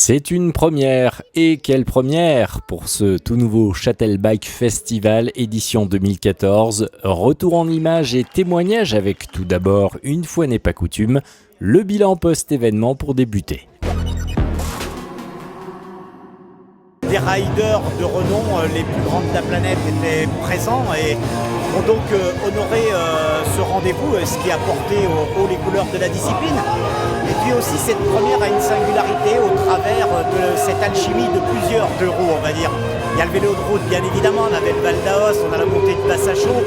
C'est une première, et quelle première pour ce tout nouveau Châtel Bike Festival édition 2014. Retour en images et témoignages avec tout d'abord, une fois n'est pas coutume, le bilan post-événement pour débuter. Des riders de renom, les plus grands de la planète étaient présents et ont donc honoré ce rendez-vous, ce qui a porté haut les couleurs de la discipline. Et puis aussi cette première a une singularité au travers de cette alchimie de plusieurs deux roues, on va dire. Il y a le vélo de route bien évidemment, on avait le Val d'Aoste, on a la montée de Bassachaux,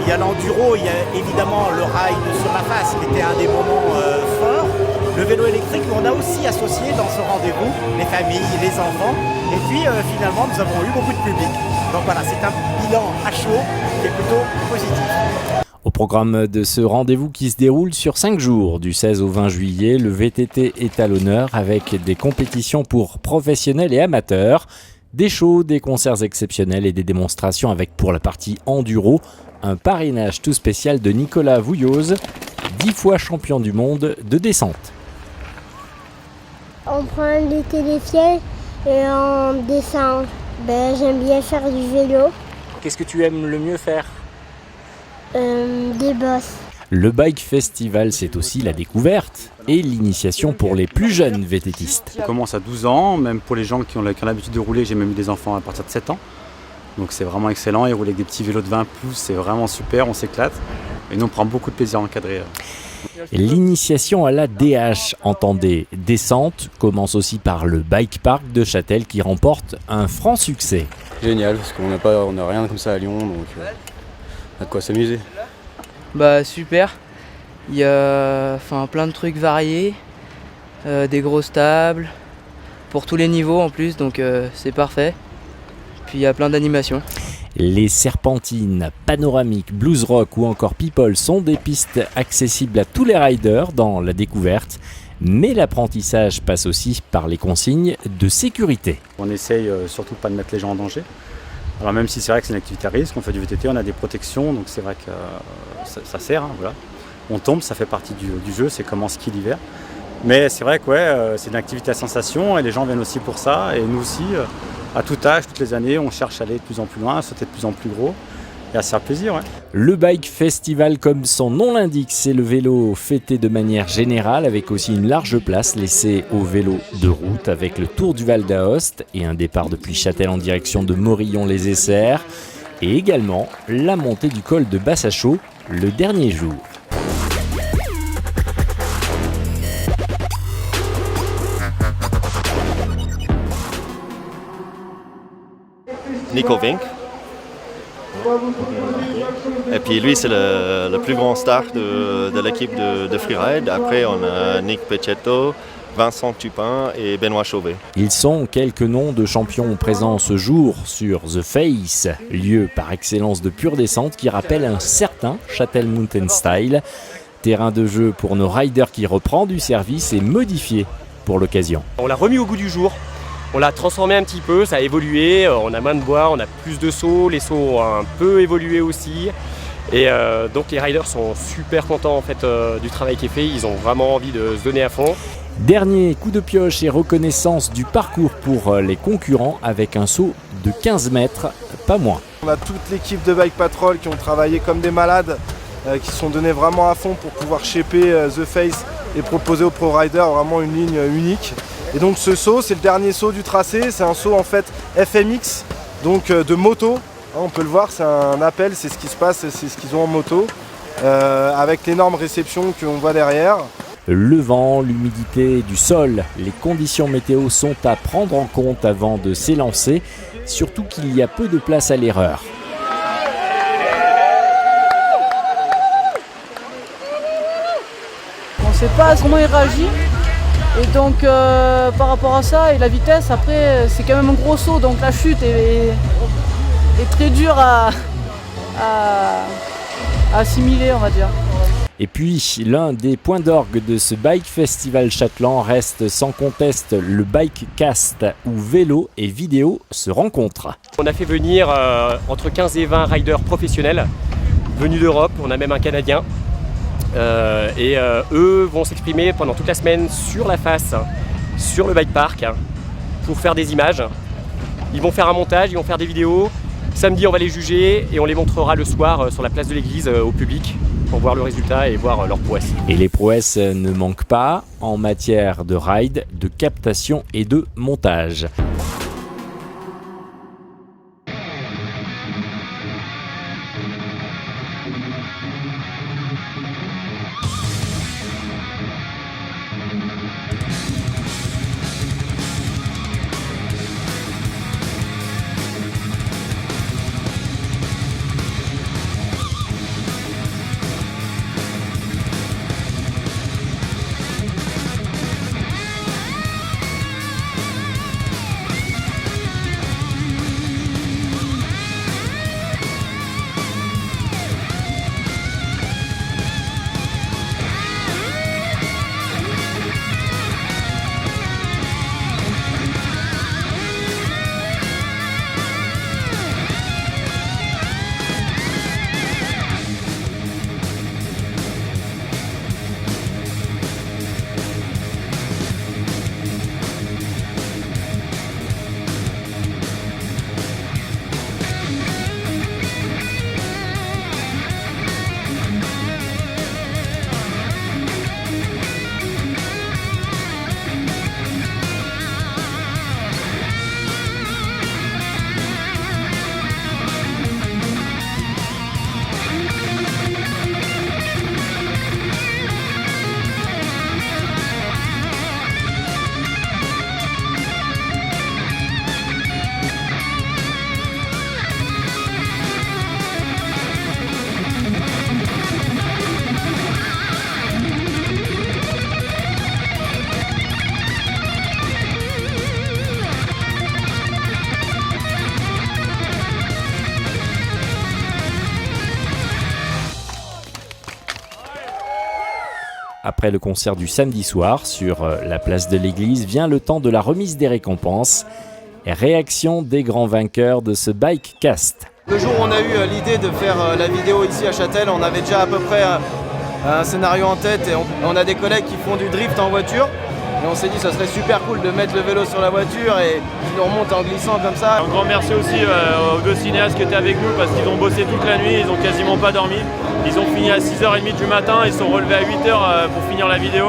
il y a l'enduro, il y a évidemment le ride sur la face qui était un des moments forts. Le vélo électrique, on a aussi associé dans ce rendez-vous les familles, les enfants. Et puis finalement, nous avons eu beaucoup de public. Donc voilà, c'est un bilan à chaud qui est plutôt positif. Au programme de ce rendez-vous qui se déroule sur 5 jours, du 16 au 20 juillet, le VTT est à l'honneur avec des compétitions pour professionnels et amateurs, des shows, des concerts exceptionnels et des démonstrations avec, pour la partie enduro, un parrainage tout spécial de Nicolas Vouilloz, 10 fois champion du monde de descente. On prend les télésièges et on descend. J'aime bien faire du vélo. Qu'est-ce que tu aimes le mieux faire ? Des bosses. Le Bike Festival, c'est aussi la découverte et l'initiation pour les plus jeunes VTTistes. On commence à 12 ans, même pour les gens qui ont l'habitude de rouler, j'ai même eu des enfants à partir de 7 ans. Donc c'est vraiment excellent, ils roulent avec des petits vélos de 20 pouces, c'est vraiment super, on s'éclate. Et nous on prend beaucoup de plaisir à encadrer. L'initiation à la DH, entendez descente, commence aussi par le Bike Park de Châtel qui remporte un franc succès. Génial, parce qu'on n'a rien comme ça à Lyon, donc on a de quoi s'amuser. Super, il y a plein de trucs variés, des grosses tables, pour tous les niveaux en plus, donc c'est parfait. Puis il y a plein d'animations. Les serpentines, panoramiques, blues rock ou encore people sont des pistes accessibles à tous les riders dans la découverte, mais l'apprentissage passe aussi par les consignes de sécurité. On essaye surtout pas de mettre les gens en danger. Alors même si c'est vrai que c'est une activité à risque, on fait du VTT, on a des protections, donc c'est vrai que ça sert. Voilà. On tombe, ça fait partie du jeu, c'est comme en ski l'hiver. Mais c'est vrai que c'est une activité à sensation et les gens viennent aussi pour ça. Et nous aussi, à tout âge, toutes les années, on cherche à aller de plus en plus loin, à sauter de plus en plus gros et à se faire plaisir. Ouais. Le Bike Festival, comme son nom l'indique, c'est le vélo fêté de manière générale avec aussi une large place laissée au vélo de route avec le Tour du Val d'Aoste et un départ depuis Châtel en direction de Morillon-les-Essers et également la montée du col de Bassachaux le dernier jour. Nico Vink. Et puis lui, c'est le plus grand star de l'équipe de freeride. Après, on a Nick Pecchetto, Vincent Tupin et Benoît Chauvet. Ils sont quelques noms de champions présents ce jour sur The Face, lieu par excellence de pure descente qui rappelle un certain Châtel Mountain Style. Terrain de jeu pour nos riders qui reprend du service et modifié pour l'occasion. On l'a remis au goût du jour. On l'a transformé un petit peu, ça a évolué, on a moins de bois, on a plus de sauts, les sauts ont un peu évolué aussi. Et donc les riders sont super contents en fait, du travail qui est fait, ils ont vraiment envie de se donner à fond. Dernier coup de pioche et reconnaissance du parcours pour les concurrents avec un saut de 15 mètres, pas moins. On a toute l'équipe de Bike Patrol qui ont travaillé comme des malades, qui se sont donnés vraiment à fond pour pouvoir shaper The Face et proposer aux pro riders vraiment une ligne unique. Et donc ce saut, c'est le dernier saut du tracé, c'est un saut en fait FMX, donc de moto. On peut le voir, c'est un appel, c'est ce qui se passe, c'est ce qu'ils ont en moto, avec l'énorme réception qu'on voit derrière. Le vent, l'humidité du sol, les conditions météo sont à prendre en compte avant de s'élancer, surtout qu'il y a peu de place à l'erreur. On ne sait pas comment il réagit. Et donc par rapport à ça et la vitesse, après c'est quand même un gros saut, donc la chute est très dure à assimiler, on va dire. Et puis l'un des points d'orgue de ce Bike Festival Châtelain reste sans conteste le Bike Cast où vélo et vidéo se rencontrent. On a fait venir entre 15 et 20 riders professionnels venus d'Europe, on a même un Canadien. Eux vont s'exprimer pendant toute la semaine sur la face, sur le bike park, pour faire des images. Ils vont faire un montage, ils vont faire des vidéos. Samedi, on va les juger et on les montrera le soir sur la place de l'église au public pour voir le résultat et voir leurs prouesses. Et les prouesses ne manquent pas en matière de ride, de captation et de montage. Après le concert du samedi soir sur la place de l'église, vient le temps de la remise des récompenses et réaction des grands vainqueurs de ce bike cast. Le jour où on a eu l'idée de faire la vidéo ici à Châtel, on avait déjà à peu près un scénario en tête et on a des collègues qui font du drift en voiture. Et on s'est dit que ça serait super cool de mettre le vélo sur la voiture et qu'ils nous remontent en glissant comme ça. Un grand merci aussi aux deux cinéastes qui étaient avec nous parce qu'ils ont bossé toute la nuit, ils ont quasiment pas dormi. Ils ont fini à 6h30 du matin, ils sont relevés à 8h pour finir la vidéo.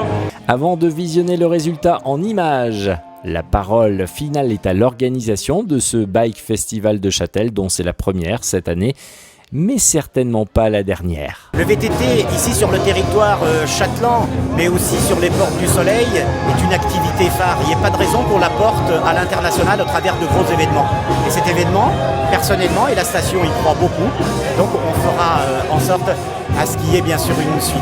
Avant de visionner le résultat en images, la parole finale est à l'organisation de ce Bike Festival de Châtel, dont c'est la première cette année, mais certainement pas la dernière. Le VTT, ici sur le territoire châtelan, mais aussi sur les Portes du Soleil, est une activité phare. Il n'y a pas de raison qu'on la porte à l'international au travers de gros événements. Et cet événement, personnellement, et la station y croit beaucoup, donc on fera en sorte à ce qu'il y ait bien sûr une suite.